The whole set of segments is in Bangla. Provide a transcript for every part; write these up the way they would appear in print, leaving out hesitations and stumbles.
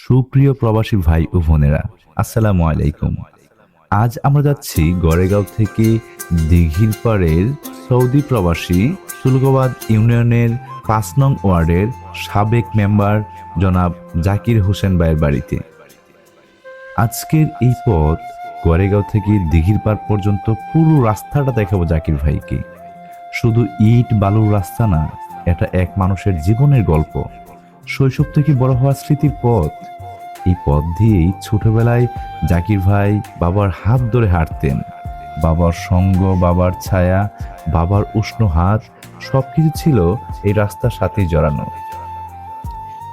সুপ্রিয় প্রবাসী ভাই ও বোনেরা, আসসালামু আলাইকুম। আজ আমরা যাচ্ছি গড়েগাঁও থেকে দিঘির পাড়ের সৌদি প্রবাসী শুল্কবাদ ইউনিয়নের ৫ নং ওয়ার্ডের সাবেক মেম্বার জনাব জাকির হোসেন ভাইয়ের বাড়িতে। আজকের এই পথ গড়েগাঁও থেকে দিঘির পাড় পর্যন্ত পুরো রাস্তাটা দেখাবো জাকির ভাইকে। শুধু ইট বালুর রাস্তা না, এটা এক মানুষের জীবনের গল্প, শৈশব থেকে বড় হওয়ার স্মৃতির পথ। এই পথ দিয়েই ছোটবেলায় জাকির ভাই বাবার হাত ধরে হাঁটতেন। বাবার সঙ্গ, বাবার ছায়া, বাবার উষ্ণ হাত সবকিছু ছিল এই রাস্তার সাথেই জড়ানো।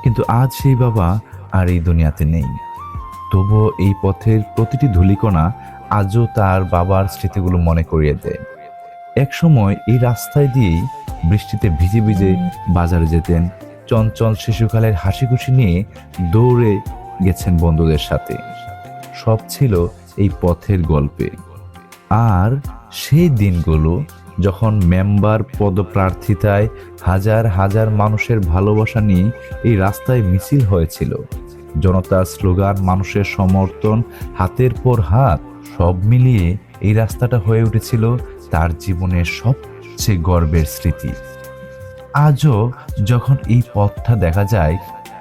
কিন্তু আজ সেই বাবা আর এই দুনিয়াতে নেই। তবুও এই পথের প্রতিটি ধূলিকণা আজও তার বাবার স্মৃতিগুলো মনে করিয়ে দেয়। এক সময় এই রাস্তায় দিয়েই বৃষ্টিতে ভিজে ভিজে বাজারে যেতেন। চঞ্চল শিশুকালের হাসি খুশি নিয়ে দৌড়ে গেছেন বন্ধুদের সাথে। সব ছিল এই পথের গল্পে। আর সেই দিনগুলো যখন মেম্বার পদপ্রার্থিতায় হাজার হাজার মানুষের ভালোবাসা নিয়ে এই রাস্তায় মিছিল হয়েছিল। জনতার স্লোগান, মানুষের সমর্থন, হাতের পর হাত, সব মিলিয়ে এই রাস্তাটা হয়ে উঠেছিল তার জীবনের সবচেয়ে গর্বের স্মৃতি। আজও যখন এই পথটা দেখা যায়,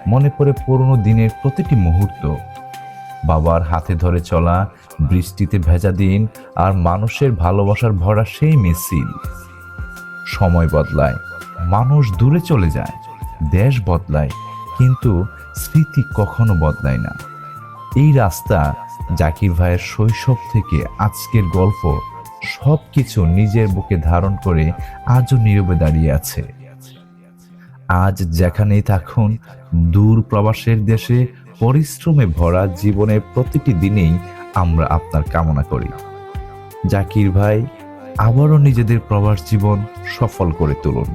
মনে পড়ে পুরনো দিনের প্রতিটি মুহূর্ত। বাবার হাতে ধরে চলা, বৃষ্টিতে ভেজা দিন, আর মানুষের ভালোবাসার ভরা সেই মিছিল। সময় বদলায়, মানুষ দূরে চলে যায়, দেশ বদলায়, কিন্তু স্মৃতি কখনো বদলায় না। এই রাস্তা জাকির ভাইয়ের শৈশব থেকে আজকের গল্প সবকিছু নিজের বুকে ধারণ করে আজও নীরবে দাঁড়িয়ে আছে। আজ যেখানেই থাকুন, দূর প্রবাসের দেশে পরিশ্রমে ভরা জীবনের প্রতিটি দিনেই আমরা আপনার কামনা করি। জাকির ভাই, আবারও নিজেদের প্রবাস জীবন সফল করে তুলুন।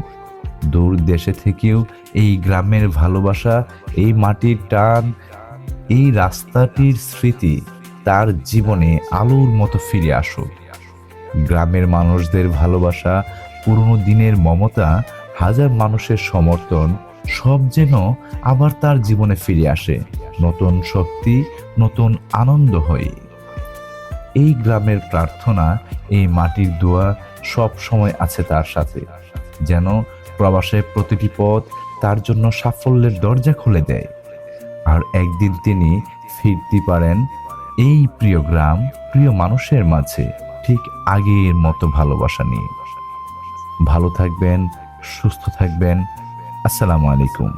দূর দেশে থেকেও এই গ্রামের ভালোবাসা, এই মাটির টান, এই রাস্তাটির স্মৃতি তার জীবনে আলোর মতো ফিরে আসুক। গ্রামের মানুষদের ভালোবাসা, পুরনো দিনের মমতা, হাজার মানুষের সমর্থন সব যেন আবার তার জীবনে ফিরে আসে, নতুন শক্তি, নতুন আনন্দ হয়ে। এই গ্রামের প্রার্থনা, এই মাটির দোয়া সব সময় আছে তার সাথে, যেন প্রবাসের প্রতিটি পথ তার জন্য সাফল্যের দরজা খুলে দেয়। আর একদিন তিনি ফিরতে পারেন এই প্রিয় গ্রাম, প্রিয় মানুষের মাঝে ঠিক আগের মতো ভালোবাসা নিয়ে। ভালো থাকবেন, সুস্থ থাকবেন। আসসালামু আলাইকুম।